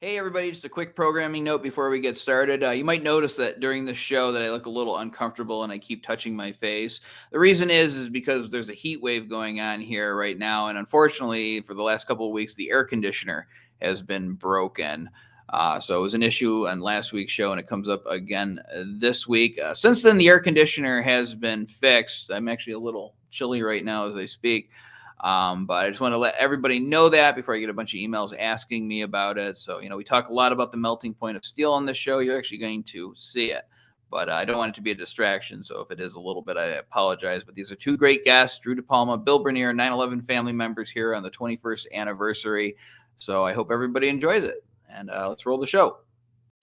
Hey everybody, just a quick programming note before we get started. You might notice that during the show that I look a little uncomfortable and I keep touching my face. The reason is because there's a heat wave going on here right now, and unfortunately, for the last couple of weeks, the air conditioner has been broken. So it was an issue on last week's show, and it comes up again this week. Since then, the air conditioner has been fixed. I'm actually a little chilly right now as I speak. But I just want to let everybody know that before I get a bunch of emails asking me about it. So, we talk a lot about the melting point of steel on this show. You're actually going to see it, but I don't want it to be a distraction. So if it is a little bit, I apologize. But these are two great guests, Drew DePalma, Bill Brinnier, 9/11 family members here on the 21st anniversary. So I hope everybody enjoys it. And let's roll the show.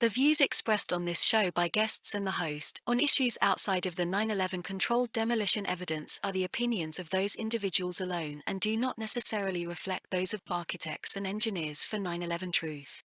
The views expressed on this show by guests and the host on issues outside of the 9/11 controlled demolition evidence are the opinions of those individuals alone and do not necessarily reflect those of architects and engineers for 9/11 Truth.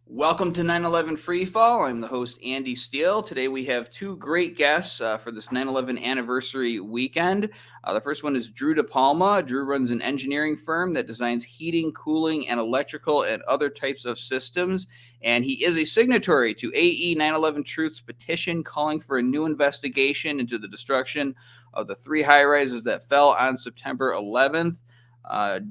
Welcome to 9/11 Freefall. I'm the host, Andy Steele. Today we have two great guests for this 9/11 anniversary weekend. The first one is Drew DePalma. Drew runs an engineering firm that designs heating, cooling, and electrical and other types of systems. And he is a signatory to AE911Truth's petition calling for a new investigation into the destruction of the three high-rises that fell on September 11th.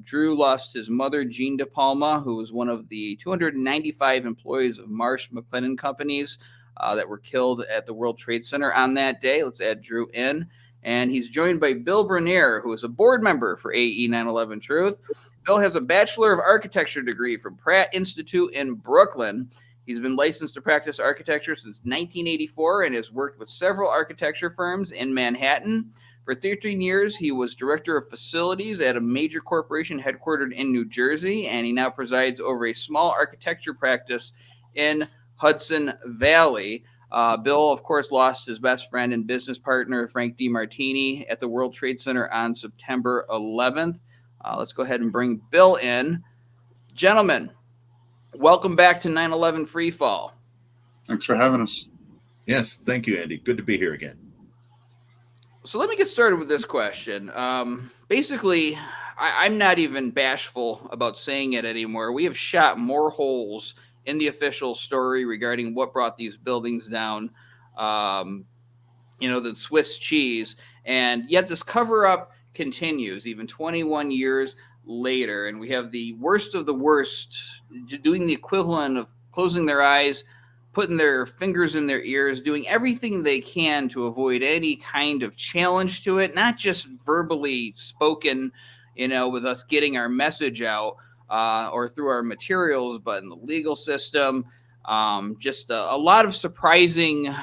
Drew lost his mother, Jean DePalma, who was one of the 295 employees of Marsh McLennan Companies that were killed at the World Trade Center on that day. Let's add Drew in. And he's joined by Bill Brinnier, who is a board member for AE911Truth. Bill has a Bachelor of Architecture degree from Pratt Institute in Brooklyn. He's been licensed to practice architecture since 1984 and has worked with several architecture firms in Manhattan. For 13 years, he was director of facilities at a major corporation headquartered in New Jersey, and he now presides over a small architecture practice in Hudson Valley. Bill, of course, lost his best friend and business partner, Frank D. Martini, at the World Trade Center on September 11th. Let's go ahead and bring Bill in. Gentlemen, welcome back to 9/11 Freefall. Thanks for having us. Yes, thank you, Andy. Good to be here again. So let me get started with this question. Basically, I'm not even bashful about saying it anymore. We have shot more holes in the official story regarding what brought these buildings down, than Swiss cheese. And yet this cover-up continues even 21 years later. And we have the worst of the worst doing the equivalent of closing their eyes, putting their fingers in their ears, doing everything they can to avoid any kind of challenge to it, not just verbally spoken, with us getting our message out or through our materials, but in the legal system. Just a lot of surprising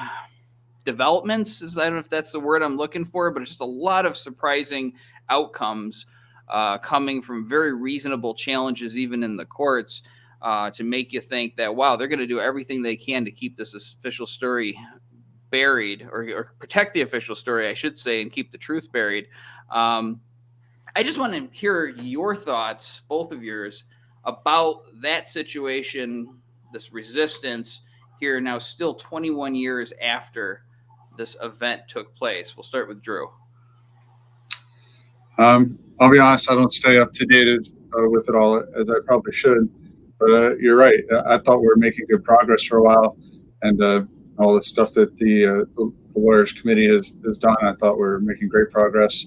developments. I don't know if that's the word I'm looking for, but it's just a lot of surprising outcomes coming from very reasonable challenges, even in the courts. To make you think that, wow, they're going to do everything they can to keep this official story buried or protect the official story, I should say, and keep the truth buried. I just want to hear your thoughts, both of yours, about that situation, this resistance here now still 21 years after this event took place. We'll start with Drew. I'll be honest, I don't stay up to date with it all as I probably should. But you're right. I thought we were making good progress for a while, and all the stuff that the lawyers committee has done, I thought we were making great progress.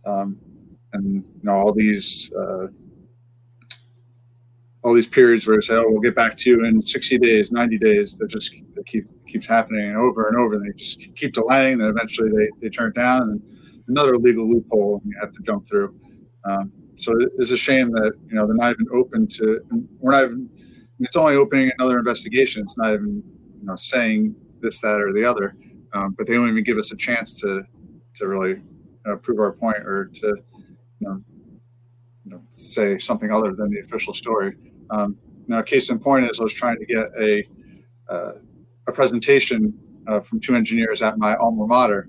And all these periods where they say, "Oh, we'll get back to you in 60 days, 90 days," that keeps happening over and over, and they just keep delaying. Then eventually they turn it down, and another legal loophole you have to jump through. So it's a shame that, they're not even open to, we're not even, it's only opening another investigation. It's not even, saying this, that, or the other, but they don't even give us a chance to really prove our point or to, say something other than the official story. case in point is I was trying to get a presentation from two engineers at my alma mater,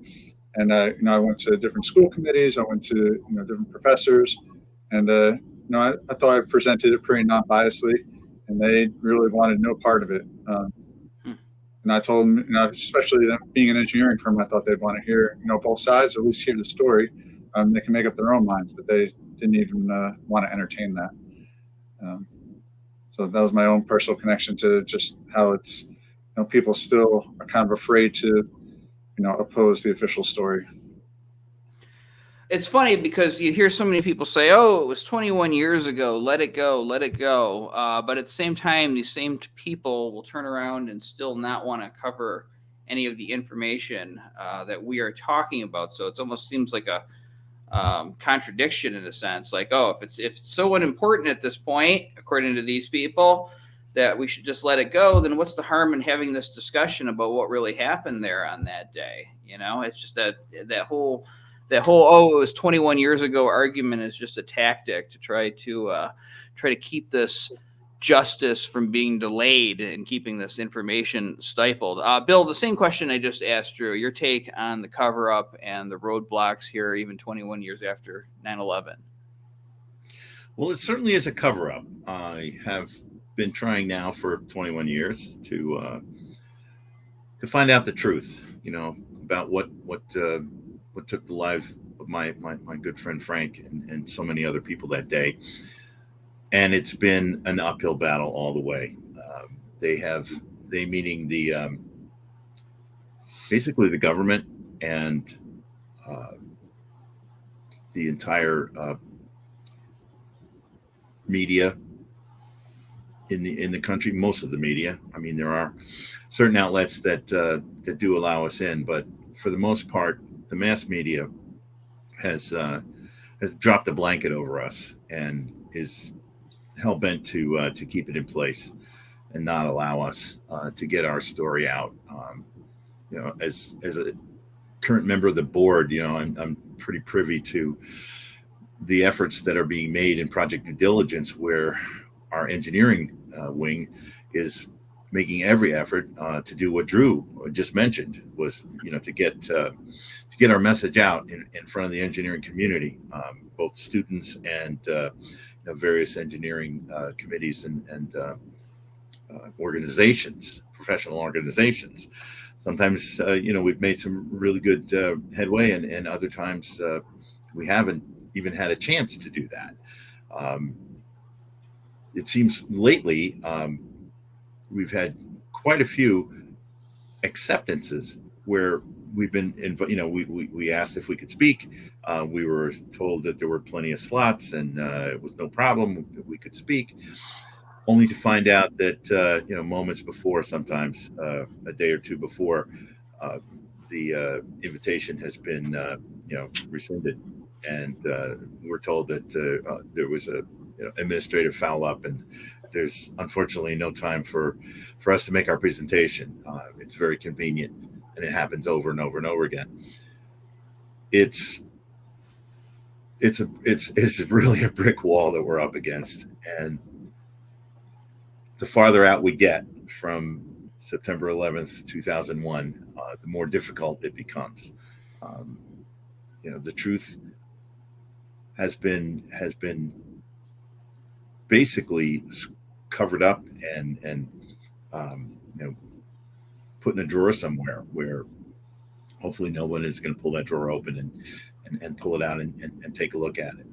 and I went to different school committees, I went to different professors, and I thought I presented it pretty non-biasedly, and they really wanted no part of it. And I told them, especially them being an engineering firm, I thought they'd want to hear both sides, or at least hear the story. They can make up their own minds, but they didn't even want to entertain that. So that was my own personal connection to just how it's, people still are kind of afraid to, oppose the official story. It's funny because you hear so many people say, "Oh, it was 21 years ago. Let it go, let it go." But at the same time, these same people will turn around and still not want to cover any of the information that we are talking about. So it almost seems like a contradiction in a sense. Like, oh, if it's so unimportant at this point, according to these people, that we should just let it go, then what's the harm in having this discussion about what really happened there on that day? It's just that whole oh, it was 21 years ago argument is just a tactic to try to keep this justice from being delayed and keeping this information stifled. Bill, the same question I just asked Drew, your take on the cover up and the roadblocks here, even 21 years after 9/11. Well, it certainly is a cover up. I have been trying now for 21 years to find out the truth, about what took the life of my good friend Frank and so many other people that day. And it's been an uphill battle all the way. They meaning the basically the government and the entire media in the country, most of the media. I mean, there are certain outlets that do allow us in, but for the most part, the mass media has dropped a blanket over us and is hell bent to keep it in place and not allow us to get our story out. As a current member of the board, I'm pretty privy to the efforts that are being made in Project Due Diligence, where our engineering wing is making every effort to do what Drew just mentioned, was to get our message out in front of the engineering community, both students and various engineering committees and organizations, professional organizations. Sometimes we've made some really good headway, and other times we haven't even had a chance to do that. It seems lately we've had quite a few acceptances where we've been, we asked if we could speak. We were told that there were plenty of slots and it was no problem that we could speak, only to find out that, moments before, sometimes a day or two before, the invitation has been, rescinded. And we're told that there was a administrative foul up, and there's unfortunately no time for us to make our presentation. It's very convenient, and it happens over and over and over again. It's really a brick wall that we're up against, and the farther out we get from September 11th, 2001, the more difficult it becomes. The truth has been basically covered up and put in a drawer somewhere where hopefully no one is going to pull that drawer open and pull it out and take a look at it.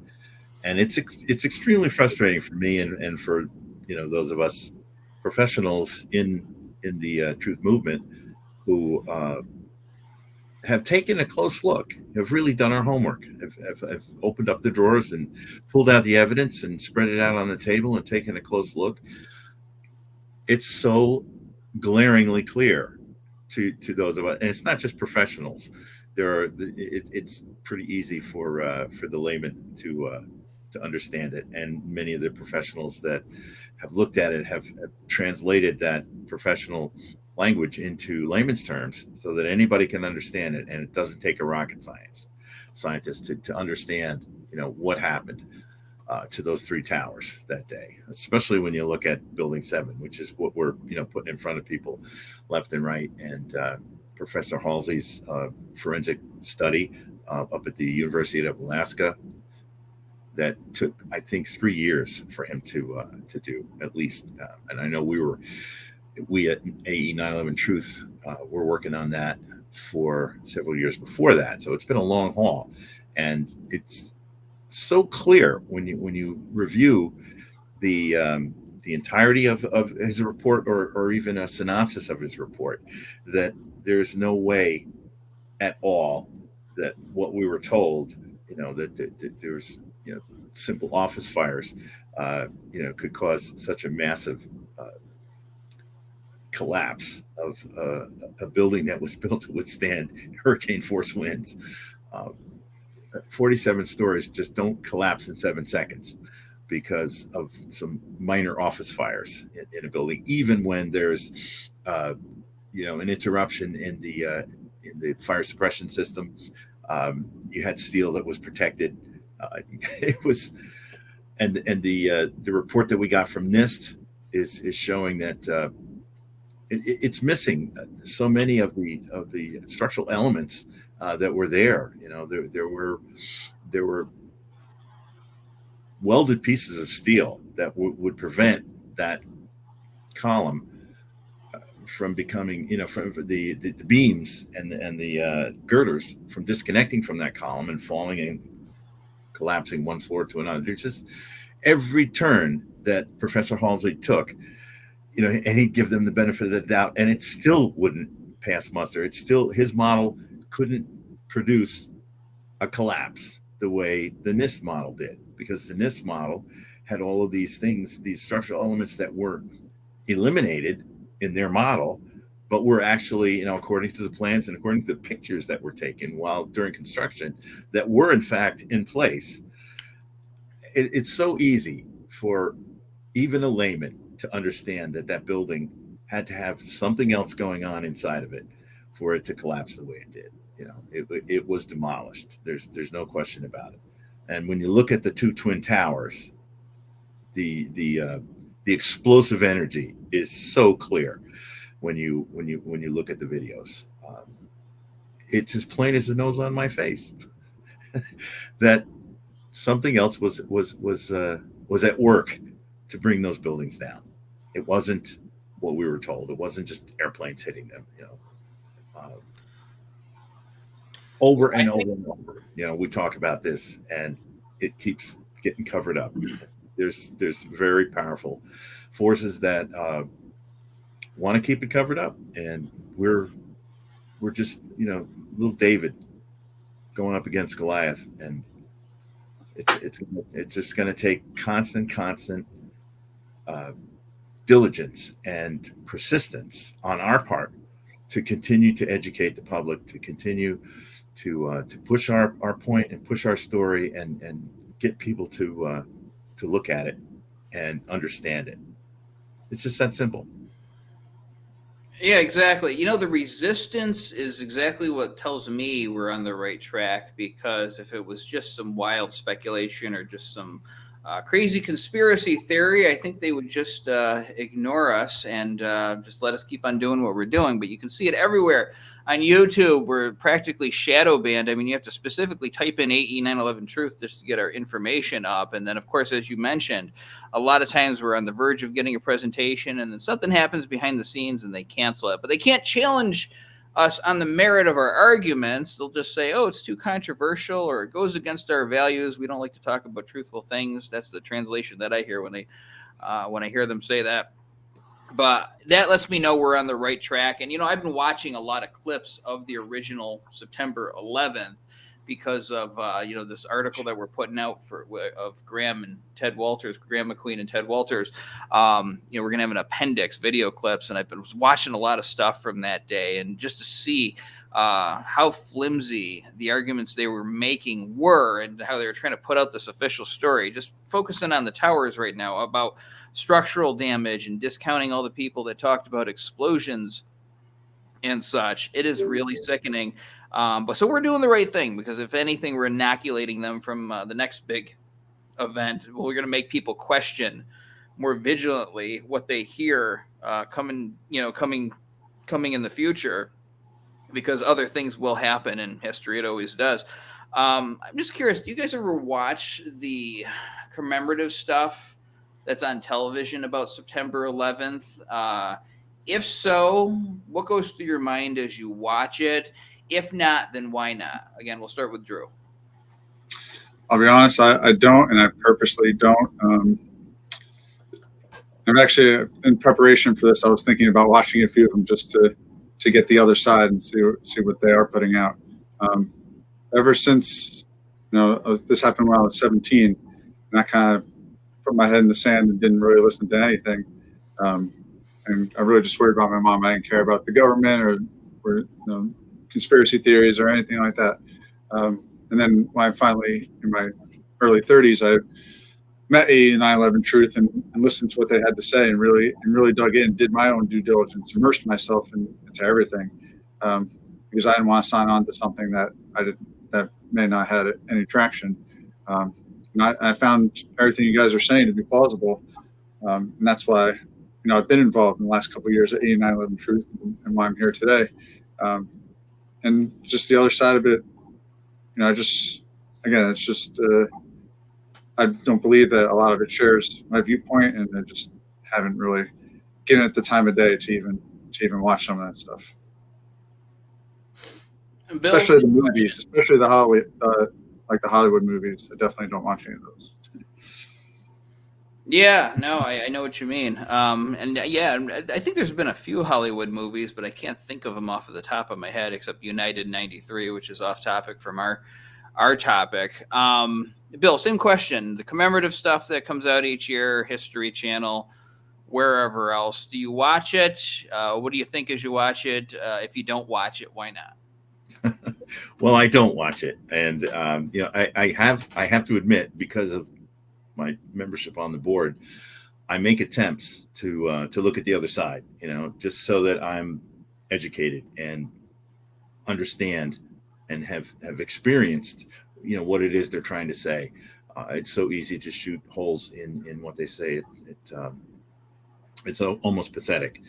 And it's extremely frustrating for me and for those of us professionals in the truth movement who have taken a close look, have really done our homework, have opened up the drawers and pulled out the evidence and spread it out on the table and taken a close look. It's so glaringly clear to those of us, and it's not just professionals. It's pretty easy for the layman to understand it, and many of the professionals that have looked at it have translated that professional language into layman's terms so that anybody can understand it, and it doesn't take a rocket scientist to understand what happened. to those three towers that day, especially when you look at Building 7, which is what we're putting in front of people left and right. And Professor Halsey's forensic study up at the University of Alaska that took, I think, 3 years for him to do at least. And I know we at AE911Truth were working on that for several years before that. So it's been a long haul, and it's so clear when you review the entirety of his report, or even a synopsis of his report, that there's no way at all that what we were told, that there's simple office fires could cause such a massive collapse of a building that was built to withstand hurricane force winds. 47 stories just don't collapse in 7 seconds because of some minor office fires in a building, even when there's an interruption in the fire suppression system. You had steel that was protected. It was, and the report that we got from NIST is showing that it's missing so many of the structural elements that were there. There were welded pieces of steel that would prevent that column from becoming, from the beams and the girders from disconnecting from that column and falling and collapsing one floor to another. There's just every turn that Professor Halsey took, and he'd give them the benefit of the doubt, and it still wouldn't pass muster. It's still, his model couldn't produce a collapse the way the NIST model did, because the NIST model had all of these things, these structural elements that were eliminated in their model, but were actually, according to the plans and according to the pictures that were taken while during construction, that were in fact in place. It's so easy for even a layman to understand that building had to have something else going on inside of it for it to collapse the way it did. It was demolished. There's no question about it. And when you look at the two twin towers, the explosive energy is so clear when you look at the videos. It's as plain as the nose on my face that something else was at work to bring those buildings down. It wasn't what we were told. It wasn't just airplanes hitting them. Over and over and over. We talk about this, and it keeps getting covered up. There's very powerful forces that want to keep it covered up, and we're just little David going up against Goliath, and it's just going to take constant diligence and persistence on our part to continue to educate the public, to continue to push our point and push our story, and get people to look at it and understand it. It's just that simple. Yeah, exactly. The resistance is exactly what tells me we're on the right track, because if it was just some wild speculation or just some crazy conspiracy theory, I think they would just ignore us and just let us keep on doing what we're doing. But you can see it everywhere. On YouTube, we're practically shadow banned. I mean, you have to specifically type in AE911Truth just to get our information up. And then, of course, as you mentioned, a lot of times we're on the verge of getting a presentation, and then something happens behind the scenes and they cancel it. But they can't challenge us on the merit of our arguments. They'll just say, oh, it's too controversial, or it goes against our values. We don't like to talk about truthful things. That's the translation that I hear when I hear them say that. But that lets me know we're on the right track. And, I've been watching a lot of clips of the original September 11th because of, this article that we're putting out of Graham and Ted Walters, Graham McQueen and Ted Walters. We're going to have an appendix video clips. And I've been watching a lot of stuff from that day, and just to see how flimsy the arguments they were making were, and how they were trying to put out this official story, just focusing on the towers right now about structural damage and discounting all the people that talked about explosions and such. It is really sickening. But so we're doing the right thing, because if anything, we're inoculating them from the next big event. We're going to make people question more vigilantly what they hear coming in the future, because other things will happen in history. It always does. I'm just curious, do you guys ever watch the commemorative stuff that's on television about September 11th? If so, what goes through your mind as you watch it? If not, then why not? Again, we'll start with Drew. I'll be honest, I don't, and I purposely don't. I'm actually, in preparation for this, I was thinking about watching a few of them just to get the other side and see what they are putting out. Ever since, this happened when I was 17, and I kind of put my head in the sand and didn't really listen to anything. And I really just worried about my mom. I didn't care about the government or conspiracy theories or anything like that. And then when I finally, in my early 30s, I met AE911Truth and listened to what they had to say and really dug in, did my own due diligence, immersed myself into everything, because I didn't want to sign on to something that may not have any traction. And I found everything you guys are saying to be plausible, and that's why I've been involved in the last couple of years at AE911Truth and why I'm here today. And just the other side of it, it's just. I don't believe that a lot of it shares my viewpoint, and I just haven't really given it the time of day to even watch some of that stuff. Bill, especially the movies, especially the Hollywood movies. I definitely don't watch any of those. Yeah, no, I know what you mean. And yeah, I think there's been a few Hollywood movies, but I can't think of them off of the top of my head, except United 93, which is off topic from our topic. Bill, same question. The commemorative stuff that comes out each year, History Channel, wherever else, do you watch it? What do you think as you watch it? If you don't watch it, why not? Well, I don't watch it, and I have to admit, because of my membership on the board, I make attempts to look at the other side, just so that I'm educated and understand and have experienced what it is they're trying to say. It's so easy to shoot holes in what they say. It's almost pathetic,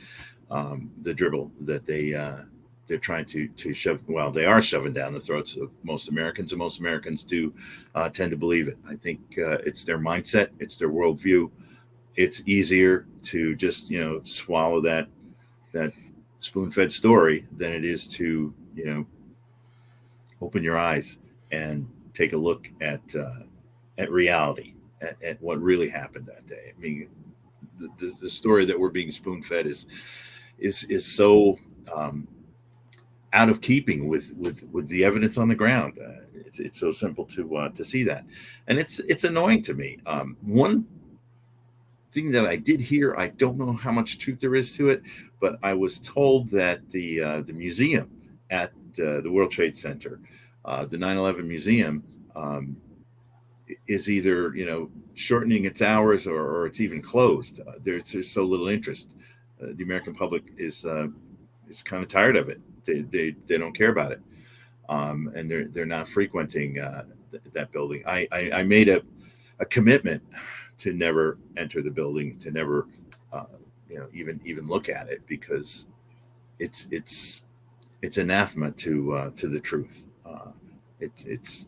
the dribble that they're trying to shove. Well, they are shoving down the throats of most Americans, and most Americans do tend to believe it. I think it's their mindset, it's their worldview. It's easier to just swallow that spoon-fed story than it is to open your eyes and take a look at reality, at what really happened that day. I mean, the story that we're being spoon-fed is so out of keeping with the evidence on the ground. It's so simple to see that, and it's annoying to me. One thing that I did hear, I don't know how much truth there is to it, but I was told that the museum at the World Trade Center, the 9/11 museum, is either shortening its hours or it's even closed. There's so little interest. The American public is kind of tired of it. They don't care about it, and they're not frequenting that building. I made a commitment to never enter the building, to never even look at it, because it's anathema to the truth. It's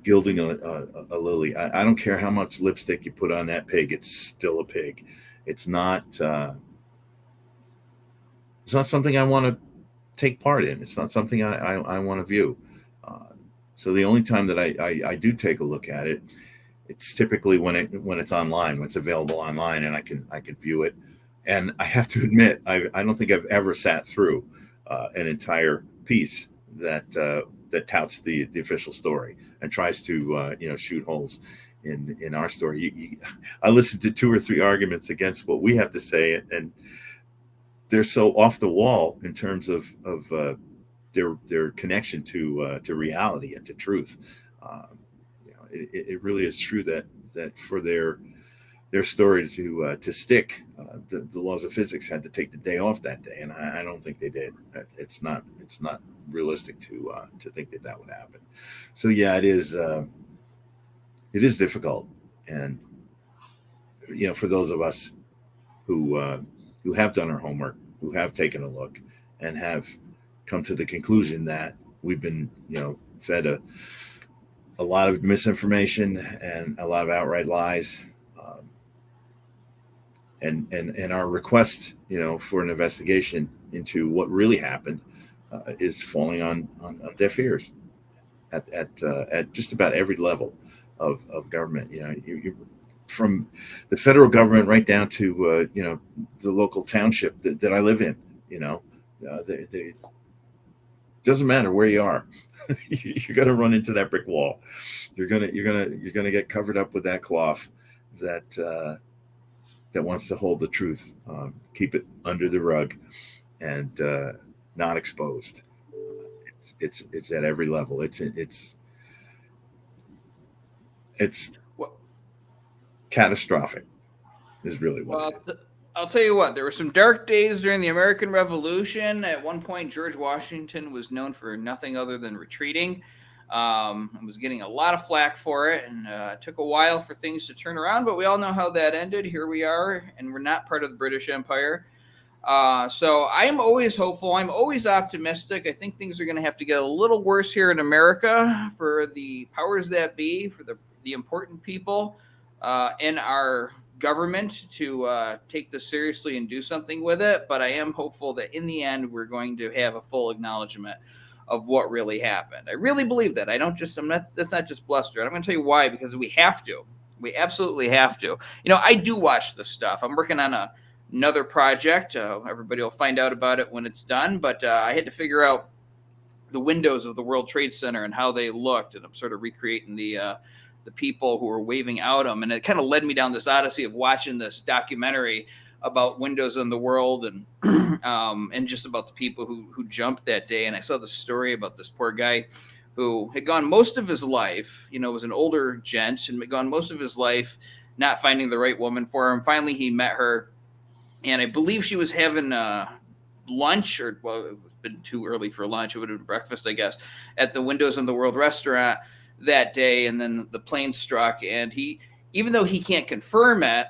gilding a lily. I don't care how much lipstick you put on that pig; it's still a pig. It's not something I want to take part in. It's not something I want to view. So the only time that I do take a look at it, it's typically when it's online, when it's available online, and I can view it. And I have to admit, I don't think I've ever sat through an entire piece that touts the official story and tries to shoot holes in our story. I listened to 2 or 3 arguments against what we have to say, and they're so off the wall in terms of their connection to reality and to truth. It really is true that for their story to stick, the laws of physics had to take the day off that day, and I don't think they did. It's not realistic to think that would happen. So yeah, it is it is difficult. And, for those of us who have done our homework, who have taken a look and have come to the conclusion that we've been, fed a lot of misinformation and a lot of outright lies. And our request, for an investigation into what really happened is falling on deaf ears at just about every level of government. You from the federal government right down to the local township that I live in. They doesn't matter where you are, you're gonna run into that brick wall. You're gonna get covered up with that cloth that wants to hold the truth, keep it under the rug, and not exposed. It's at every level. It's catastrophic is really what it is. I'll tell you what, there were some dark days during the American Revolution. At one point, George Washington was known for nothing other than retreating. And was getting a lot of flack for it, and it took a while for things to turn around, but we all know how that ended. Here we are, and we're not part of the British Empire. So I'm always hopeful. I'm always optimistic. I think things are going to have to get a little worse here in America for the powers that be, for the important people in our government to take this seriously and do something with it. But I am hopeful that in the end, we're going to have a full acknowledgement of what really happened. I really believe that. That's not just bluster. I'm going to tell you why, because we have to. We absolutely have to. I do watch this stuff. I'm working on another project. Everybody will find out about it when it's done. But I had to figure out the windows of the World Trade Center and how they looked. And I'm sort of recreating the people who were waving out them. And it kind of led me down this odyssey of watching this documentary about windows in the world and just about the people who jumped that day. And I saw the story about this poor guy who had gone most of his life, was an older gent and had gone most of his life not finding the right woman for him. Finally, he met her, and I believe she was having lunch, or, well, it was been too early for lunch. It would have been breakfast, I guess, at the Windows in the World restaurant that day. And then the plane struck, and even though he can't confirm it,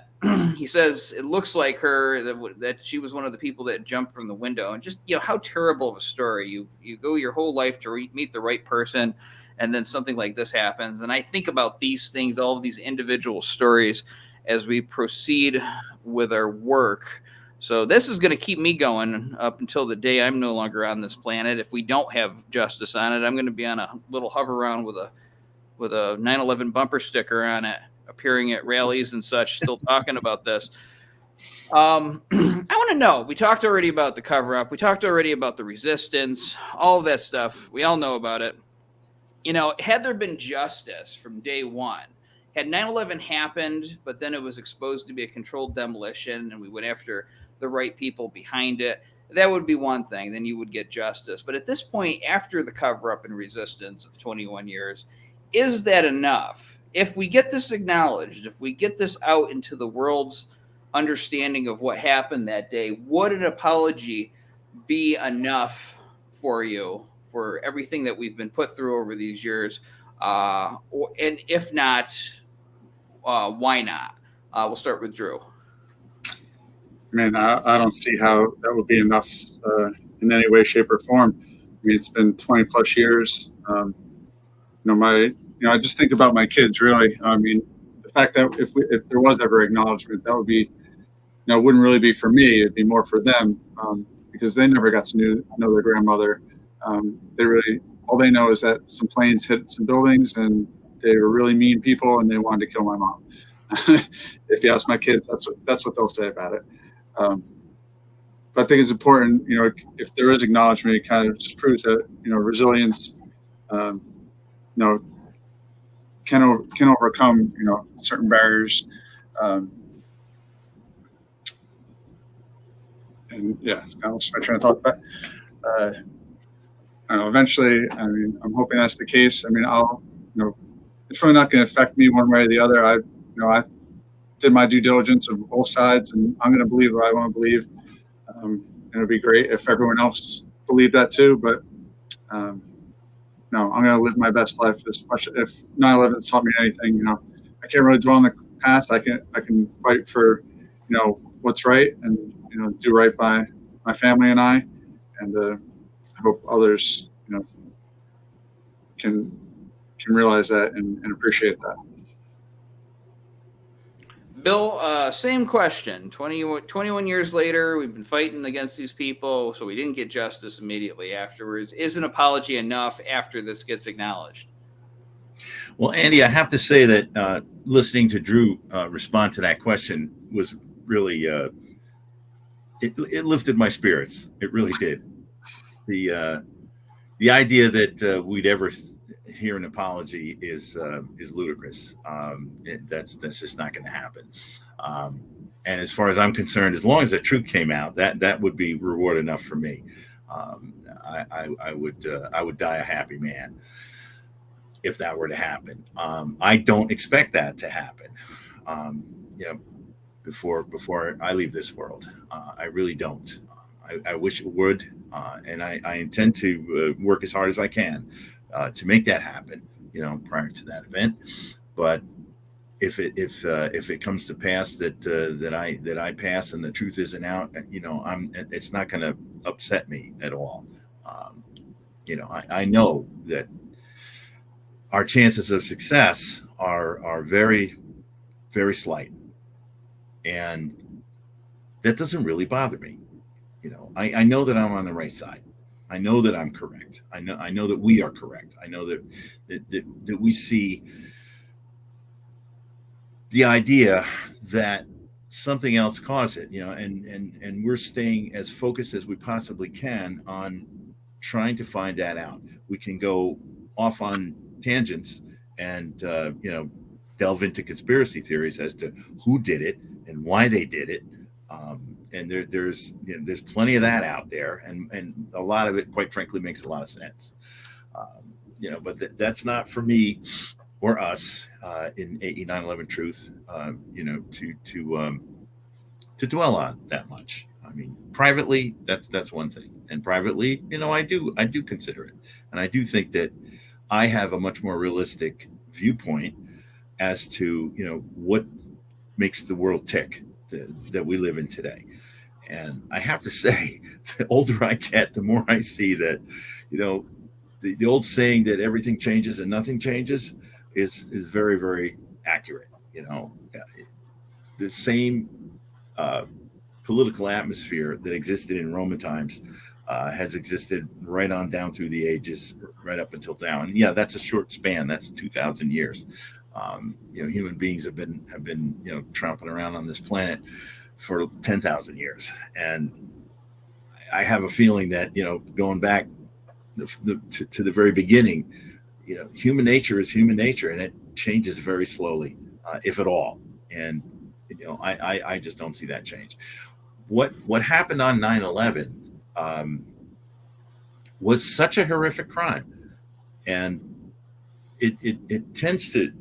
he says it looks like her, that she was one of the people that jumped from the window. And just, how terrible of a story. You go your whole life to meet the right person, and then something like this happens. And I think about these things, all of these individual stories, as we proceed with our work. So this is going to keep me going up until the day I'm no longer on this planet. If we don't have justice on it, I'm going to be on a little hover around with a 9/11 bumper sticker on it, appearing at rallies and such, still talking about this. I want to know, we talked already about the cover-up. We talked already about the resistance, all of that stuff. We all know about it. Had there been justice from day one, had 9/11 happened, but then it was exposed to be a controlled demolition and we went after the right people behind it, that would be one thing. Then you would get justice. But at this point, after the cover-up and resistance of 21 years, is that enough? If we get this acknowledged, if we get this out into the world's understanding of what happened that day, would an apology be enough for you for everything that we've been put through over these years? And if not, why not? We'll start with Drew. I don't see how that would be enough in any way, shape, or form. It's been 20 plus years. I just think about my kids, really. The fact that if there was ever acknowledgement, that would be, it wouldn't really be for me. It'd be more for them, because they never got to know their grandmother. All they know is that some planes hit some buildings and they were really mean people and they wanted to kill my mom. If you ask my kids, that's what they'll say about it. But I think it's important, if there is acknowledgement, it kind of just proves that, resilience, can overcome, certain barriers. And yeah, I lost my train of thought. But eventually, I'm hoping that's the case. I'll, it's really not going to affect me one way or the other. I did my due diligence of both sides, and I'm going to believe what I want to believe. It'd be great if everyone else believed that too, but no, I'm going to live my best life as much. If 9/11's taught me anything, can't really dwell on the past. I can fight for, what's right, and do right by my family and I, and I hope others can realize that and appreciate that. Bill, same question. 21 years later, we've been fighting against these people, so we didn't get justice immediately afterwards. Is an apology enough after this gets acknowledged? Well, Andy, I have to say that listening to Drew respond to that question was really, it lifted my spirits. It really did. The idea that we'd ever hear an apology is ludicrous. That's just not going to happen. And as far as I'm concerned, as long as the truth came out, that would be reward enough for me. I would die a happy man if that were to happen. I don't expect that to happen. Before I leave this world, I really don't. I wish it would, and I intend to work as hard as I can to make that happen. Prior to that event. But if it comes to pass that I pass and the truth isn't out, it's not going to upset me at all. I know that our chances of success are very, very slight, and that doesn't really bother me. I know that I'm on the right side. I know that I'm correct. I know that we are correct. I know that we see the idea that something else caused it, and we're staying as focused as we possibly can on trying to find that out. We can go off on tangents and delve into conspiracy theories as to who did it and why they did it. And there's plenty of that out there, and a lot of it, quite frankly, makes a lot of sense. But that's not for me or us in AE911Truth, to dwell on that much. I mean, privately, that's one thing, and privately, I do consider it, and I do think that I have a much more realistic viewpoint as to what makes the world tick that we live in today. And I have to say, the older I get, the more I see that, the old saying that everything changes and nothing changes is very, very accurate. The same political atmosphere that existed in Roman times has existed right on down through the ages, right up until now. And yeah, that's a short span. That's 2,000 years. Human beings have been tromping around on this planet for 10,000 years, and I have a feeling that going back to the very beginning, human nature is human nature, and it changes very slowly, if at all. And I just don't see that change. What happened on 9/11 was such a horrific crime, and it tends to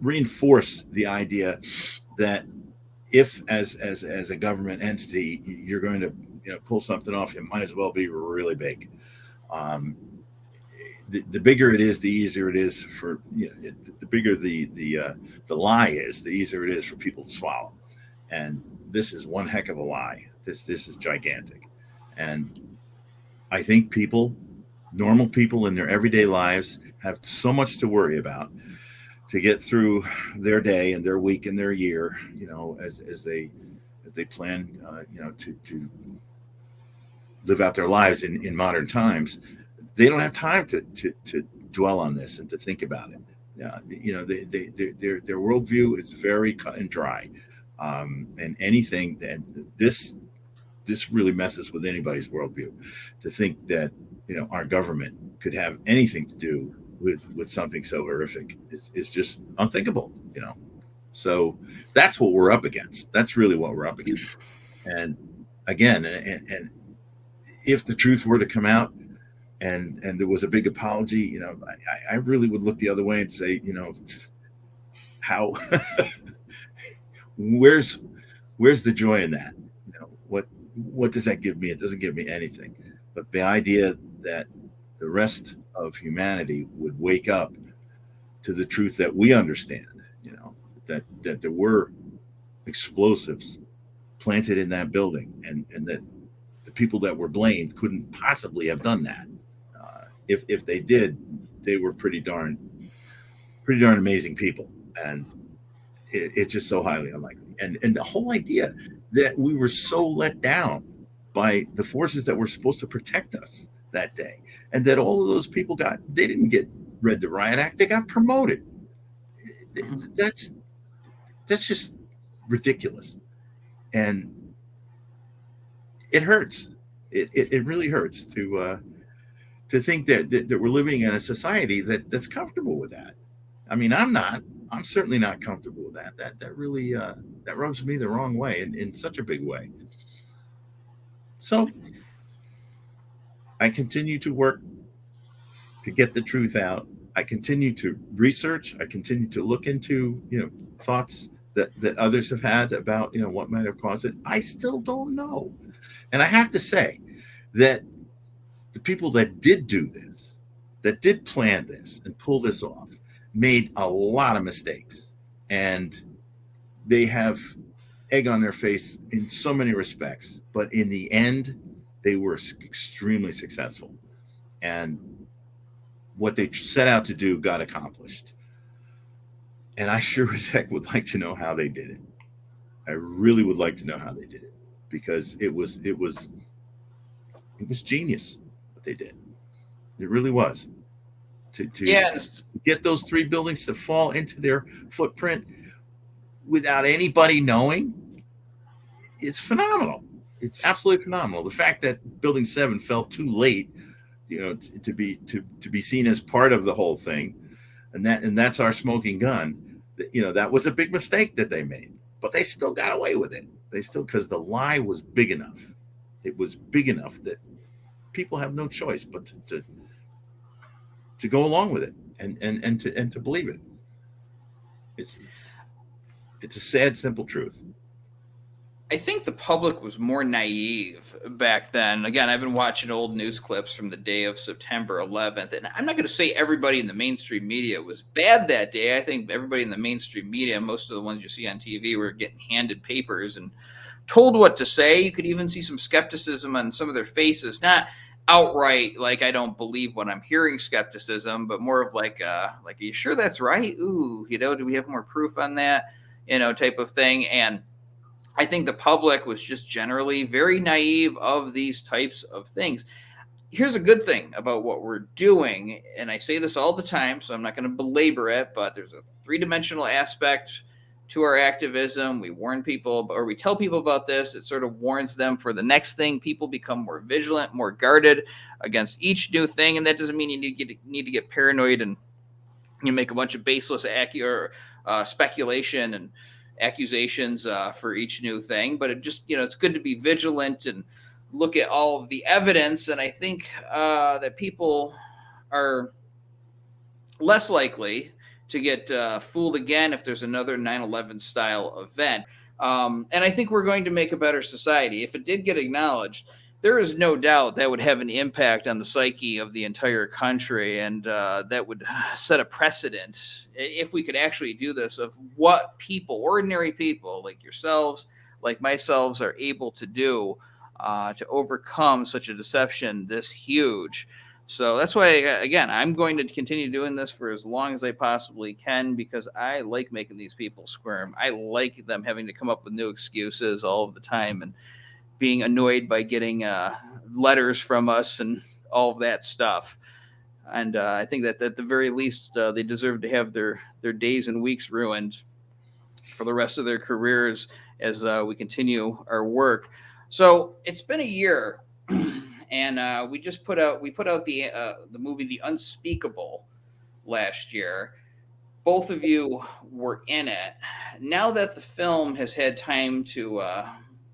reinforce the idea that if as a government entity you're going to pull something off, it might as well be really big. The bigger it is, the easier it is for the bigger the lie is, the easier it is for people to swallow. And this is one heck of a lie. This is gigantic, and I think normal people in their everyday lives have so much to worry about to get through their day and their week and their year, as they plan, to live out their lives in modern times. They don't have time to dwell on this and to think about it. Their worldview is very cut and dry, and anything, and this really messes with anybody's worldview, to think that our government could have anything to do with something so horrific is just unthinkable. So that's what we're up against. That's really what we're up against. And again, and if the truth were to come out and there was a big apology, I really would look the other way and say, how where's the joy in that? What does that give me? It doesn't give me anything. But the idea that the rest of humanity would wake up to the truth that we understand, that there were explosives planted in that building, and that the people that were blamed couldn't possibly have done that. If they did, they were pretty darn amazing people, and it's just so highly unlikely. And the whole idea that we were so let down by the forces that were supposed to protect us that day, and that all of those people they didn't get read the riot act, they got promoted. That's just ridiculous, and it hurts. It really hurts to think that we're living in a society that's comfortable with that. I mean, I'm certainly not comfortable with that. That really that rubs me the wrong way in such a big way. So I continue to work to get the truth out. I continue to research. I continue to look into, thoughts that others have had about, what might have caused it. I still don't know. And I have to say that the people that did do this, that did plan this and pull this off, made a lot of mistakes. And they have egg on their face in so many respects. But in the end, they were extremely successful. And what they set out to do got accomplished. And I sure as heck would like to know how they did it. I really would like to know how they did it, because it was genius what they did. It really was. To get those 3 buildings to fall into their footprint without anybody knowing, it's phenomenal. It's absolutely phenomenal. The fact that Building 7 fell too late, to be seen as part of the whole thing, and that's our smoking gun. That was a big mistake that they made, but they still got away with it. Because the lie was big enough. It was big enough that people have no choice but to go along with it and to believe it. It's a sad, simple truth. I think the public was more naive back then. Again, I've been watching old news clips from the day of September 11th, and I'm not going to say everybody in the mainstream media was bad that day. I think everybody in the mainstream media, most of the ones you see on TV, were getting handed papers and told what to say. You could even see some skepticism on some of their faces, not outright like I don't believe what I'm hearing skepticism, but more of like are you sure that's right? Ooh, do we have more proof on that? Type of thing. And I think the public was just generally very naive of these types of things. Here's a good thing about what we're doing, and I say this all the time, so I'm not going to belabor it, but there's a 3-dimensional aspect to our activism. We warn people, or we tell people about this. It sort of warns them for the next thing. People become more vigilant, more guarded against each new thing, and that doesn't mean you need to get paranoid and make a bunch of baseless speculation and accusations for each new thing. But it just, it's good to be vigilant and look at all of the evidence. And I think that people are less likely to get fooled again if there's another 9/11 style event. And I think we're going to make a better society. If it did get acknowledged, there is no doubt that would have an impact on the psyche of the entire country, and that would set a precedent, if we could actually do this, of what people, ordinary people like yourselves, like myself, are able to do to overcome such a deception this huge. So that's why, again, I'm going to continue doing this for as long as I possibly can, because I like making these people squirm. I like them having to come up with new excuses all of the time and being annoyed by getting letters from us and all of that stuff. And I think that at the very least, they deserve to have their days and weeks ruined for the rest of their careers as we continue our work. So it's been a year, and we put out the movie The Unspeakable last year. Both of you were in it. Now that the film has had time to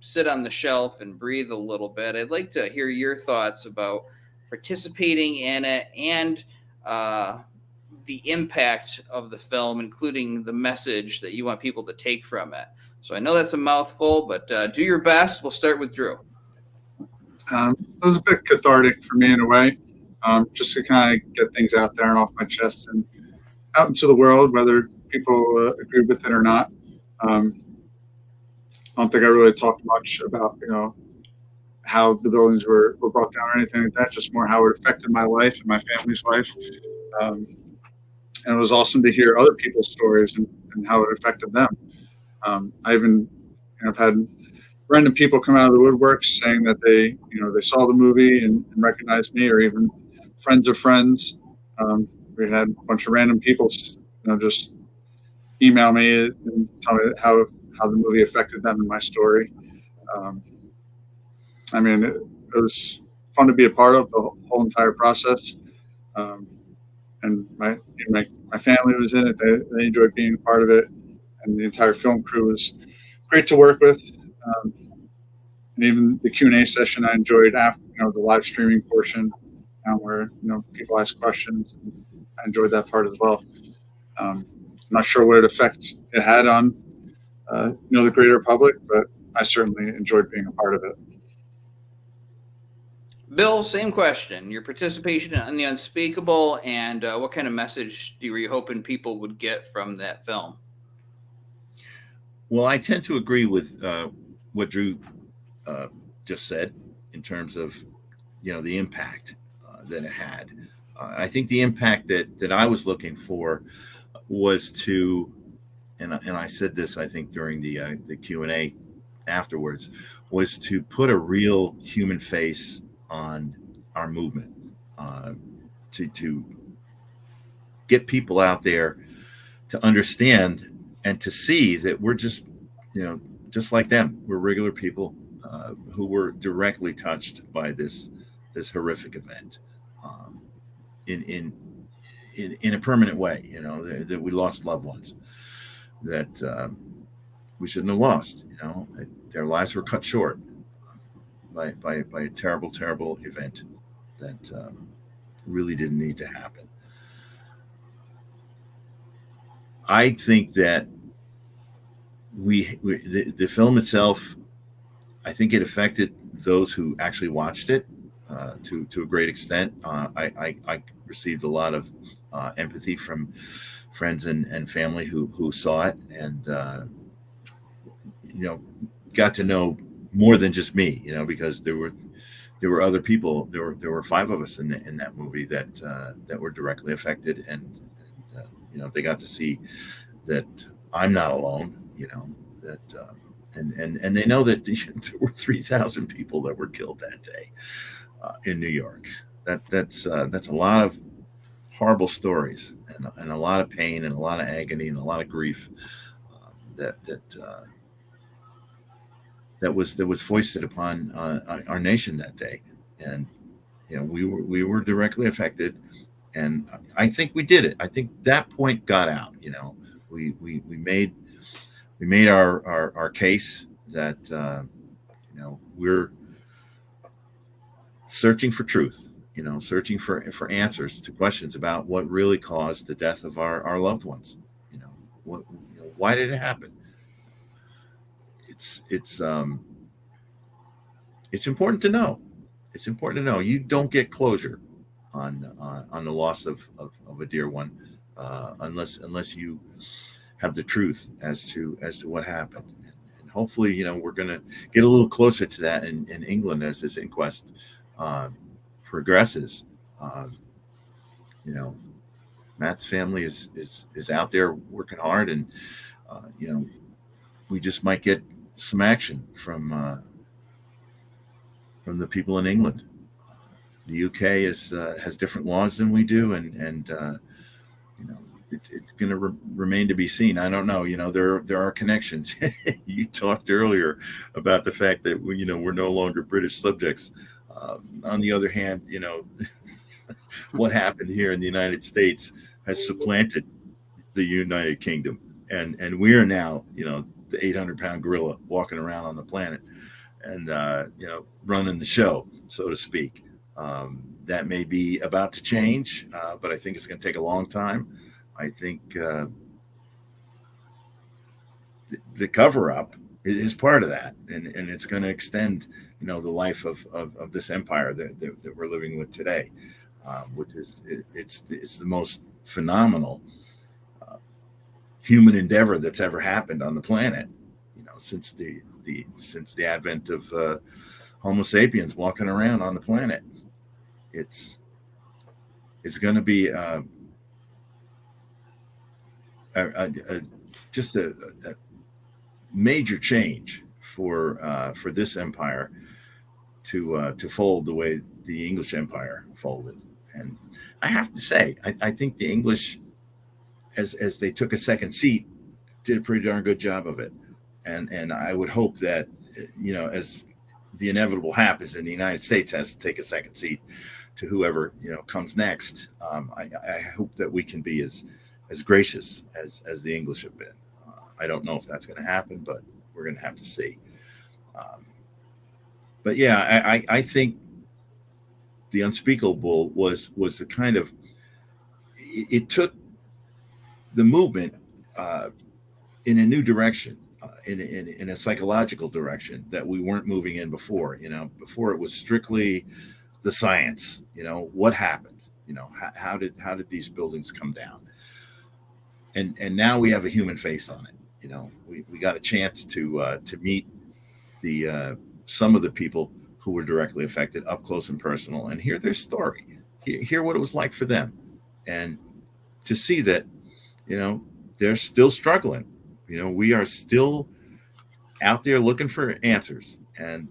sit on the shelf and breathe a little bit, I'd like to hear your thoughts about participating in it and the impact of the film, including the message that you want people to take from it. So I know that's a mouthful, but do your best. We'll start with Drew. It was a bit cathartic for me in a way, just to kind of get things out there and off my chest and out into the world, whether people agreed with it or not. I don't think I really talked much about, how the buildings were brought down or anything like that, just more how it affected my life and my family's life. And it was awesome to hear other people's stories and how it affected them. I've had random people come out of the woodworks saying that they saw the movie and recognized me, or even friends of friends. We had a bunch of random people, just email me and tell me how the movie affected them and my story. It was fun to be a part of the whole entire process. And my family was in it. They enjoyed being a part of it, and the entire film crew was great to work with. And even the Q&A session I enjoyed after, the live streaming portion, where people ask questions. I enjoyed that part as well. I'm not sure what effect it had on the greater public, but I certainly enjoyed being a part of it. Bill, same question. Your participation in the unspeakable, and what kind of message were you hoping people would get from that film? Well, I tend to agree with what Drew just said in terms of, the impact that it had. I think the impact that I was looking for was to, and I said this, I think, during the Q&A afterwards, was to put a real human face on our movement, to get people out there to understand and to see that we're just like them. We're regular people who were directly touched by this horrific event in a permanent way. That we lost loved ones that we shouldn't have lost. Their lives were cut short by a terrible event that really didn't need to happen. I think that the film itself, I think it affected those who actually watched it to a great extent. I received a lot of empathy from friends and family who saw it, and got to know more than just me, because there were other people. There were 5 of us in that movie that were directly affected, and they got to see that I'm not alone. That and they know that there were 3,000 people that were killed that day in New York. That's a lot of horrible stories and a lot of pain and a lot of agony and a lot of grief that was foisted upon our nation that day. And we were directly affected, and I think we did it. I think that point got out. We made our case that we're searching for truth, searching for answers to questions about what really caused the death of our loved ones. Why did it happen? It's important to know. It's important to know. You don't get closure on the loss of a dear one unless you have the truth as to what happened. And hopefully, we're going to get a little closer to that in England as this inquest progresses. Matt's family is out there working hard, and we just might get some action from the people in England. The UK has different laws than we do, and it's going to remain to be seen. I don't know. There are connections. You talked earlier about the fact that we're no longer British subjects. On the other hand, what happened here in the United States has supplanted the United Kingdom, and we are now the 800-pound gorilla walking around on the planet, and running the show, so to speak. That may be about to change, but I think it's going to take a long time. I think the cover-up is part of that, and it's going to extend, the life of this empire that we're living with today, which is it's the most phenomenal human endeavor that's ever happened on the planet, since the advent of Homo sapiens walking around on the planet. It's going to be just a major change for this empire to fold the way the English Empire folded. And I have to say, I think the English, as they took a second seat, did a pretty darn good job of it. And I would hope that, as the inevitable happens, and the United States has to take a second seat to whoever comes next. I hope that we can be as gracious as the English have been. I don't know if that's going to happen, but we're going to have to see. But yeah, I think the unspeakable was the kind of, it took the movement in a new direction, in a psychological direction that we weren't moving in before. Before it was strictly the science. What happened? How did these buildings come down? And now we have a human face on it. We got a chance to meet some of the people who were directly affected up close and personal, and hear their story, hear what it was like for them, and to see that they're still struggling. We are still out there looking for answers, and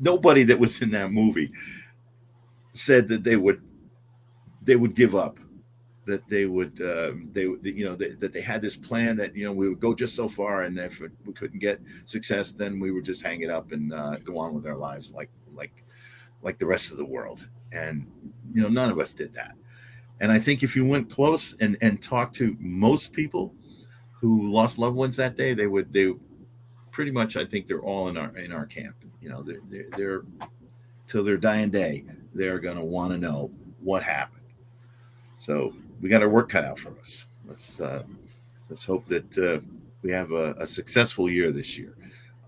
nobody that was in that movie said that they would give up, that they would that they had this plan that we would go just so far, and if we couldn't get success, then we would just hang it up and go on with our lives like the rest of the world. And none of us did that. And I think if you went close and talked to most people who lost loved ones that day, they pretty much, I think they're all in our camp. They're till their dying day, they're going to want to know what happened. So we got our work cut out for us. Let's hope that we have a successful year this year.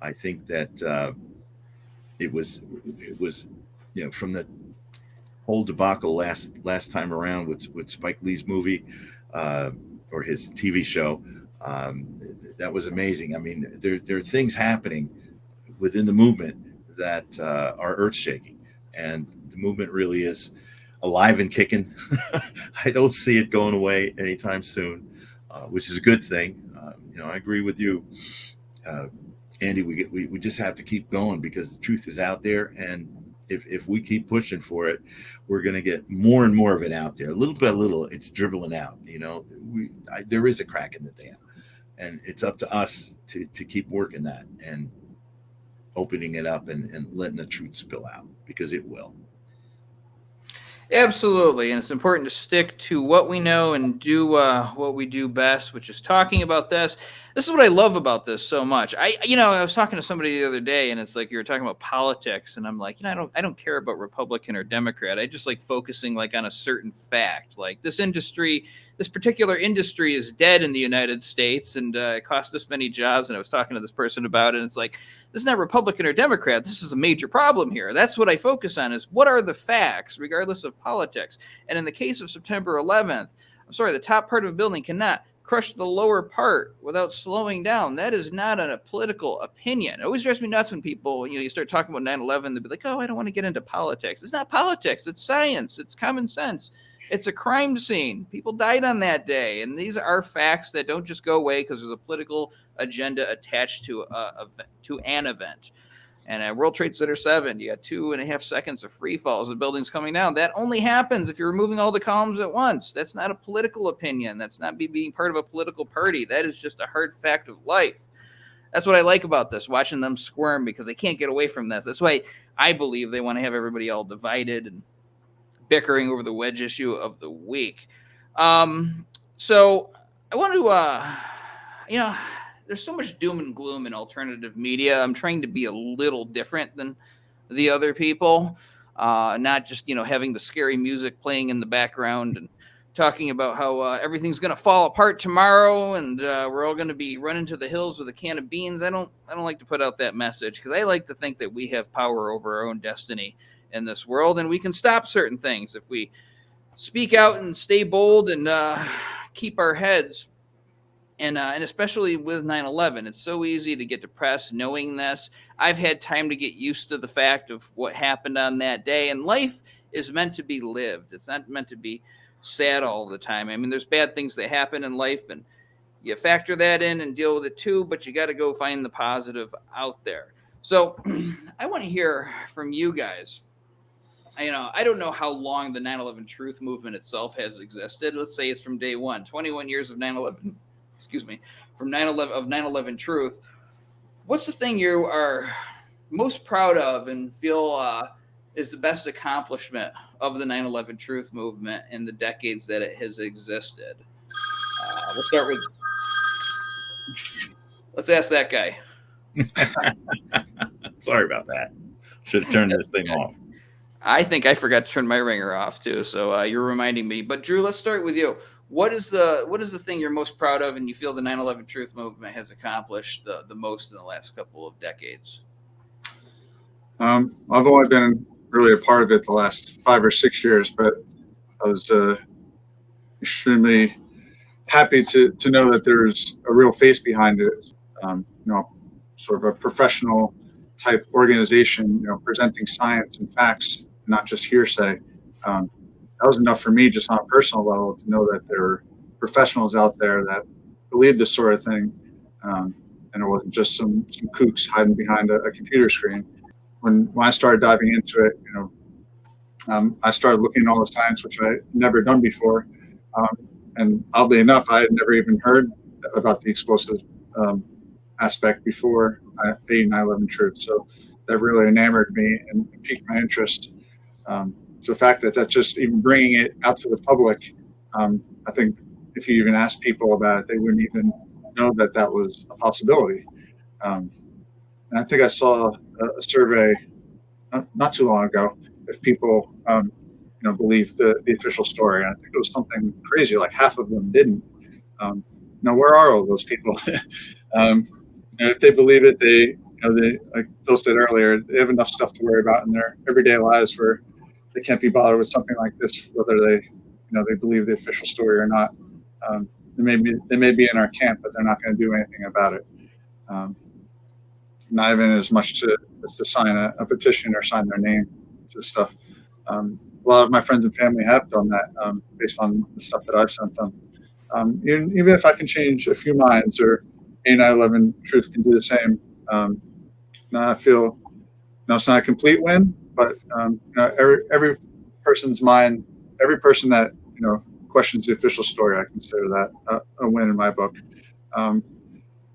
I think that it was from the whole debacle last time around with Spike Lee's movie or his TV show. That was amazing. I mean, there are things happening within the movement that are earth-shaking, and the movement really is alive and kicking. I don't see it going away anytime soon, which is a good thing. I agree with you, Andy. We just have to keep going, because the truth is out there, and if we keep pushing for it, we're going to get more and more of it out there. Little by little, it's dribbling out. There is a crack in the dam, and it's up to us to keep working that and opening it up and letting the truth spill out, because it will. Absolutely, and it's important to stick to what we know and do what we do best, which is talking about this. This is what I love about this so much. I was talking to somebody the other day, and it's like you were talking about politics, and I'm like, I don't care about Republican or Democrat. I just like focusing on a certain fact. Like this particular industry is dead in the United States, and it cost this many jobs. And I was talking to this person about it, and it's like, this is not Republican or Democrat. This is a major problem here. That's what I focus on, is what are the facts, regardless of politics. And in the case of September 11th, the top part of a building cannot crush the lower part without slowing down. That is not a political opinion. It always drives me nuts when people, you start talking about 9/11, they'll be like, oh, I don't want to get into politics. It's not politics. It's science. It's common sense. It's a crime scene. People died on that day. And these are facts that don't just go away because there's a political agenda attached to an event. And at World Trade Center 7, you got 2.5 seconds of free fall as the building's coming down. That only happens if you're removing all the columns at once. That's not a political opinion. That's not being part of a political party. That is just a hard fact of life. That's what I like about this, watching them squirm, because they can't get away from this. That's why I believe they want to have everybody all divided and bickering over the wedge issue of the week. So I want to, there's so much doom and gloom in alternative media. I'm trying to be a little different than the other people, not just, having the scary music playing in the background and talking about how everything's going to fall apart tomorrow and we're all going to be running to the hills with a can of beans. I don't like to put out that message, because I like to think that we have power over our own destiny in this world, and we can stop certain things if we speak out and stay bold and keep our heads And especially with 9/11, it's so easy to get depressed knowing this. I've had time to get used to the fact of what happened on that day, and life is meant to be lived. It's not meant to be sad all the time. I mean, there's bad things that happen in life, and you factor that in and deal with it too, but you got to go find the positive out there. So I want to hear from you guys. I don't know how long the 9/11 Truth movement itself has existed. Let's say it's from day one, 21 years of 9/11. Excuse me, from 9/11 Truth. What's the thing you are most proud of and feel is the best accomplishment of the 9/11 Truth movement in the decades that it has existed? We'll start with. Let's ask that guy. Sorry about that. Should have turned this thing off. I think I forgot to turn my ringer off too, so you're reminding me. But Drew, let's start with you. What is the thing you're most proud of, and you feel the 9/11 Truth movement has accomplished the most in the last couple of decades? I've only been really a part of it the last 5 or 6 years, but I was extremely happy to know that there's a real face behind it. Sort of a professional type organization, presenting science and facts, not just hearsay. That was enough for me just on a personal level to know that there are professionals out there that believe this sort of thing. And it wasn't just some kooks hiding behind a computer screen. When I started diving into it, I started looking at all the science, which I had never done before. And oddly enough, I had never even heard about the explosive aspect before AE911 Truth. So that really enamored me and piqued my interest. So the fact that that's just even bringing it out to the public, I think if you even ask people about it, they wouldn't even know that that was a possibility. And I think I saw a survey not too long ago if people believe the official story. And I think it was something crazy, like half of them didn't. Now, where are all those people? If they believe it, they like Bill said earlier, they have enough stuff to worry about in their everyday lives where they can't be bothered with something like this, whether they believe the official story or not. They may be in our camp, but they're not going to do anything about it. Not even as much as to sign a petition or sign their name to stuff. A lot of my friends and family have done that based on the stuff that I've sent them. Even if I can change a few minds, or AE911 Truth can do the same. Now I feel it's not a complete win, but every person's mind, every person that questions the official story, I consider that a win in my book. And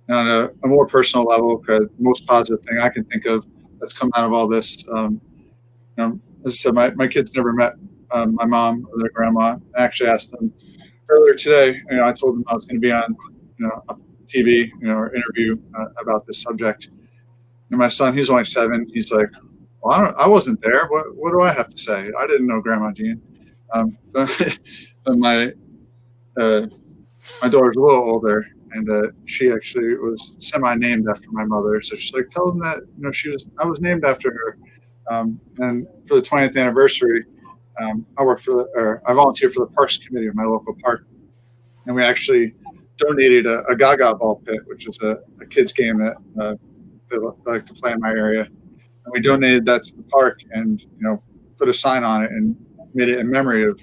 on a more personal level, the most positive thing I can think of that's come out of all this, as I said, my kids never met my mom or their grandma. I actually asked them earlier today. I told them I was going to be on a TV, or interview about this subject. And my son, he's only 7. He's like, "Well, I wasn't there. What do I have to say? I didn't know Grandma Jean." But my daughter's a little older, and she actually was semi-named after my mother. So she's like, "Tell them that I was named after her." And for the 20th anniversary, I volunteered for the Parks Committee of my local park, and we actually donated a Gaga ball pit, which is a kids game that they like to play in my area. And we donated that to the park and, put a sign on it and made it in memory of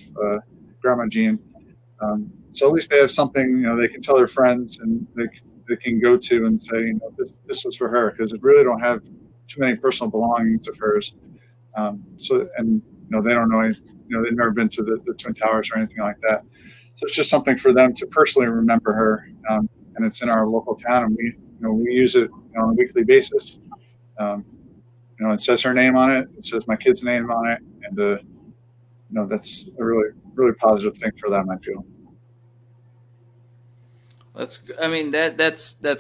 Grandma Jean. So at least they have something, they can tell their friends and they can go to and say, this was for her, because they really don't have too many personal belongings of hers. They don't know anything, they've never been to the Twin Towers or anything like that. So it's just something for them to personally remember her, and it's in our local town, and we use it on a weekly basis. It says her name on it. It says my kid's name on it, and that's a really, really positive thing for them, I feel. That's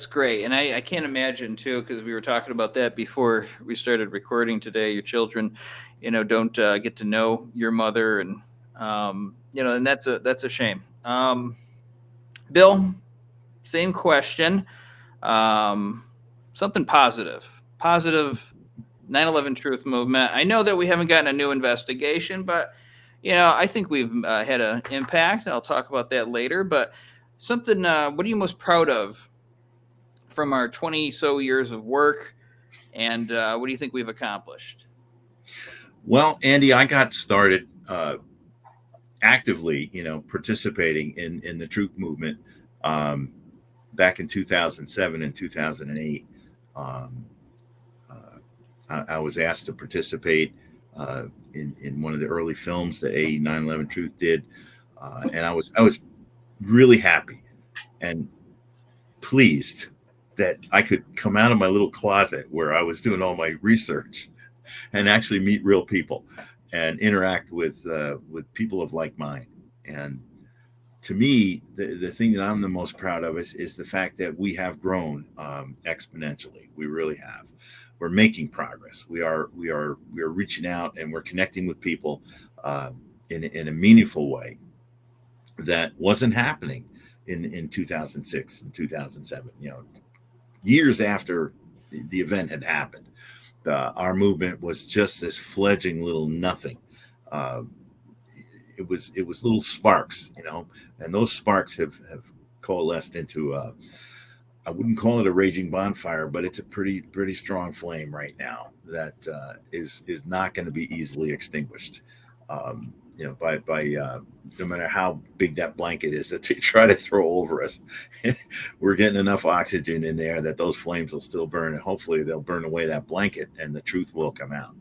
great, and I can't imagine too, because we were talking about that before we started recording today. Your children, don't get to know your mother, and and that's a shame. Bill, same question. Something positive 9/11 Truth movement. I know that we haven't gotten a new investigation, but I think we've had an impact. I'll talk about that later, but Something, what are you most proud of from our 20 so years of work? And what do you think we've accomplished? Well, Andy, I got started actively, participating in the truth movement back in 2007 and 2008. Um, I was asked to participate in one of the early films that AE911Truth did, and I was really happy and pleased that I could come out of my little closet where I was doing all my research and actually meet real people and interact with people of like mind. And to me, the thing that I'm the most proud of is the fact that we have grown exponentially. We really have. We're making progress. We are reaching out and we're connecting with people in a meaningful way that wasn't happening in 2006 and 2007. Years after the event had happened, our movement was just this fledgling little nothing. It was little sparks, and those sparks have coalesced into I wouldn't call it a raging bonfire, but it's a pretty strong flame right now that is not going to be easily extinguished. By no matter how big that blanket is that they try to throw over us, we're getting enough oxygen in there that those flames will still burn, and hopefully they'll burn away that blanket, and the truth will come out.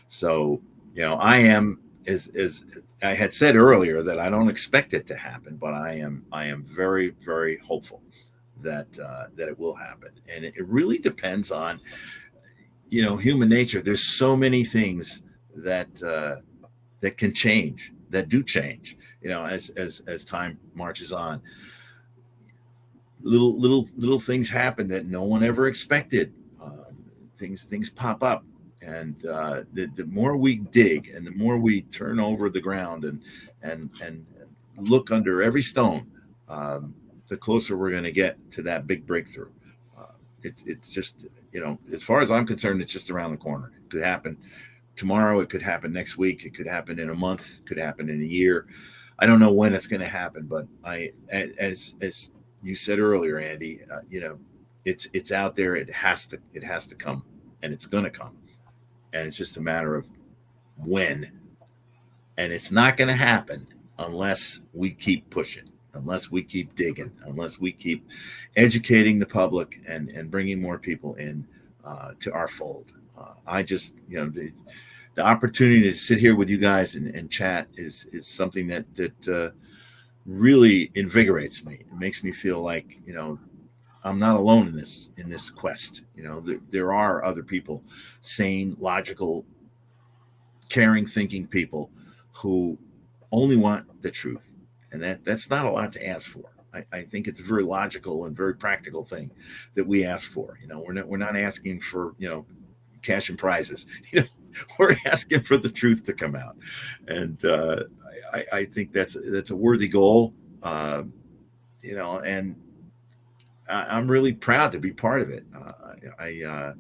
So, I am, as I had said earlier, that I don't expect it to happen, but I am very, very hopeful that it will happen, and it really depends on human nature. There's so many things that can change, that do change, as time marches on. Little things happen that no one ever expected. Things pop up, and the more we dig and the more we turn over the ground and look under every stone, the closer we're going to get to that big breakthrough. It's just, as far as I'm concerned, it's just around the corner. It could happen tomorrow, it could happen next week, it could happen in a month, it could happen in a year. I don't know when it's going to happen, but as you said earlier, Andy, it's out there. It has to come, and it's going to come, and it's just a matter of when. And it's not going to happen unless we keep pushing, unless we keep digging, unless we keep educating the public and bringing more people in to our fold. I just, the opportunity to sit here with you guys and chat is something that really invigorates me. It makes me feel like, I'm not alone in this quest. There are other people, sane, logical, caring, thinking people who only want the truth. And that's not a lot to ask for. I think it's a very logical and very practical thing that we ask for. We're not asking for, cash and prizes. We're asking for the truth to come out. And I think that's a worthy goal. And I'm really proud to be part of it. I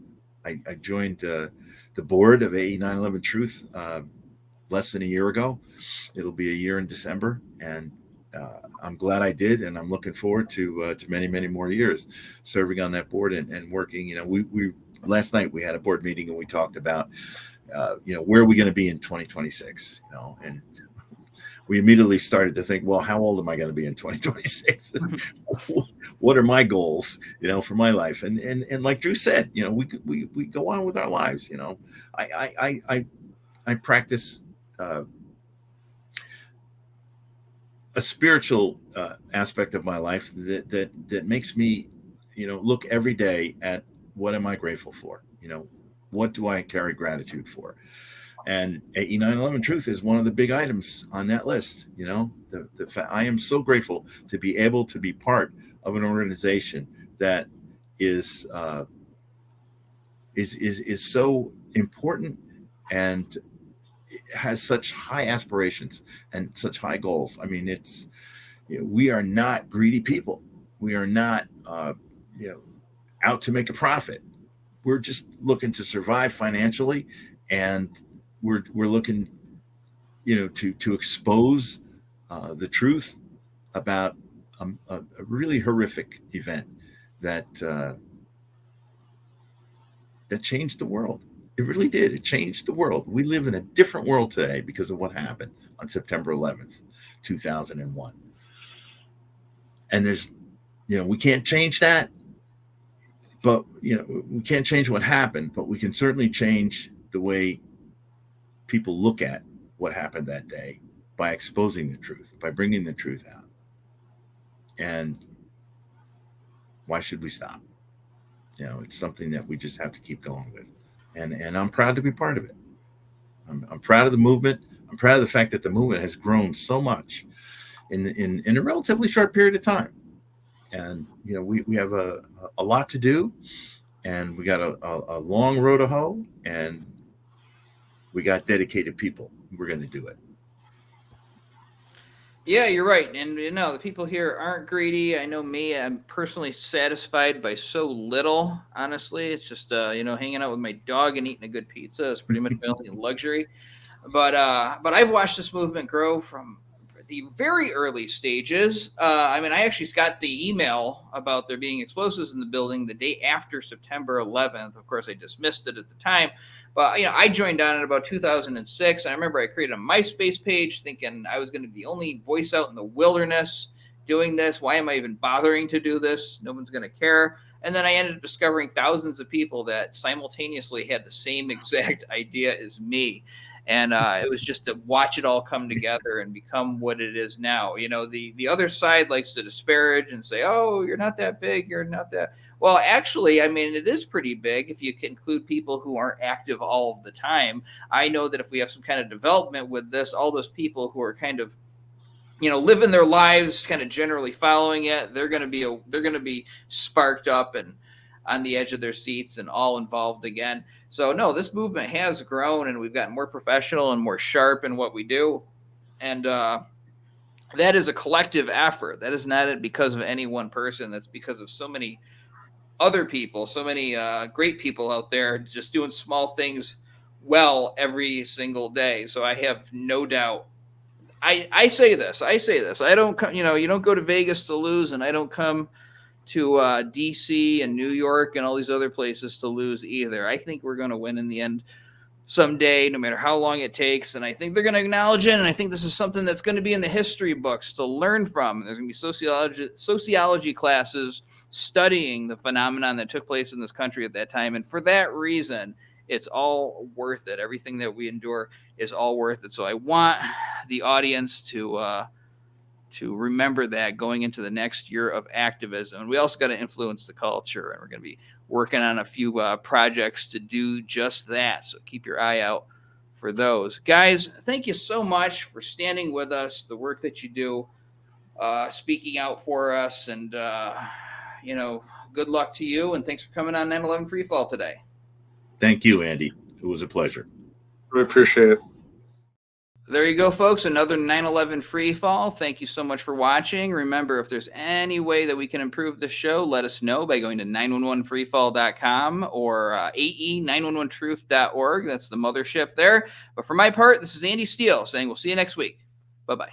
joined the board of AE911Truth less than a year ago. It'll be a year in December, and I'm glad I did, and I'm looking forward to many, many more years serving on that board and working. We last night we had a board meeting and we talked about where are we going to be in 2026, and we immediately started to think, well, how old am I going to be in 2026? What are my goals, for my life? And like Drew said, we go on with our lives. I practice a spiritual aspect of my life that makes me, look every day at what am I grateful for? What do I carry gratitude for? And AE911Truth is one of the big items on that list. I am so grateful to be able to be part of an organization that is so important and has such high aspirations and such high goals. I mean, we are not greedy people. We are not, out to make a profit. We're just looking to survive financially, and we're looking, to expose the truth about a really horrific event that that changed the world. It really did. It changed the world. We live in a different world today because of what happened on September 11th, 2001. And there's, we can't change that, but, we can't change what happened, but we can certainly change the way people look at what happened that day by exposing the truth, by bringing the truth out. And why should we stop? It's something that we just have to keep going with. And I'm proud to be part of it. I'm proud of the movement. I'm proud of the fact that the movement has grown so much in a relatively short period of time. And, we have a lot to do, and we got a long road to hoe, and we got dedicated people. We're going to do it. Yeah, you're right. And, the people here aren't greedy. I know me, I'm personally satisfied by so little, honestly. It's just, hanging out with my dog and eating a good pizza is pretty much my only luxury. But I've watched this movement grow from the very early stages. I actually got the email about there being explosives in the building the day after September 11th. Of course, I dismissed it at the time. But, I joined on in about 2006. I remember I created a MySpace page thinking I was going to be the only voice out in the wilderness doing this. Why am I even bothering to do this? No one's going to care. And then I ended up discovering thousands of people that simultaneously had the same exact idea as me. And it was just to watch it all come together and become what it is now. The other side likes to disparage and say, oh, you're not that big. You're not that. Well, actually, it is pretty big if you can include people who aren't active all of the time. I know that if we have some kind of development with this, all those people who are kind of, living their lives, kind of generally following it, they're going to be sparked up and on the edge of their seats and all involved again. So no, this movement has grown, and we've gotten more professional and more sharp in what we do. And that is a collective effort. That is not because of any one person. That's because of so many other people, so many great people out there just doing small things well every single day. So I have no doubt. I say this. I don't come, you don't go to Vegas to lose, and I don't come to DC and New York and all these other places to lose either. I think we're going to win in the end someday, no matter how long it takes. And I think they're going to acknowledge it. And I think this is something that's going to be in the history books to learn from. There's going to be sociology classes studying the phenomenon that took place in this country at that time. And for that reason, it's all worth it. Everything that we endure is all worth it. So I want the audience to remember that going into the next year of activism. And we also got to influence the culture, and we're going to be working on a few projects to do just that. So keep your eye out for those. Guys, thank you so much for standing with us, the work that you do, speaking out for us, and, good luck to you. And thanks for coming on 9/11 Free Fall today. Thank you, Andy. It was a pleasure. I appreciate it. There you go, folks. Another 9/11 Free Fall. Thank you so much for watching. Remember, if there's any way that we can improve the show, let us know by going to 911freefall.com or AE911Truth.org. That's the mothership there. But for my part, this is Andy Steele saying we'll see you next week. Bye-bye.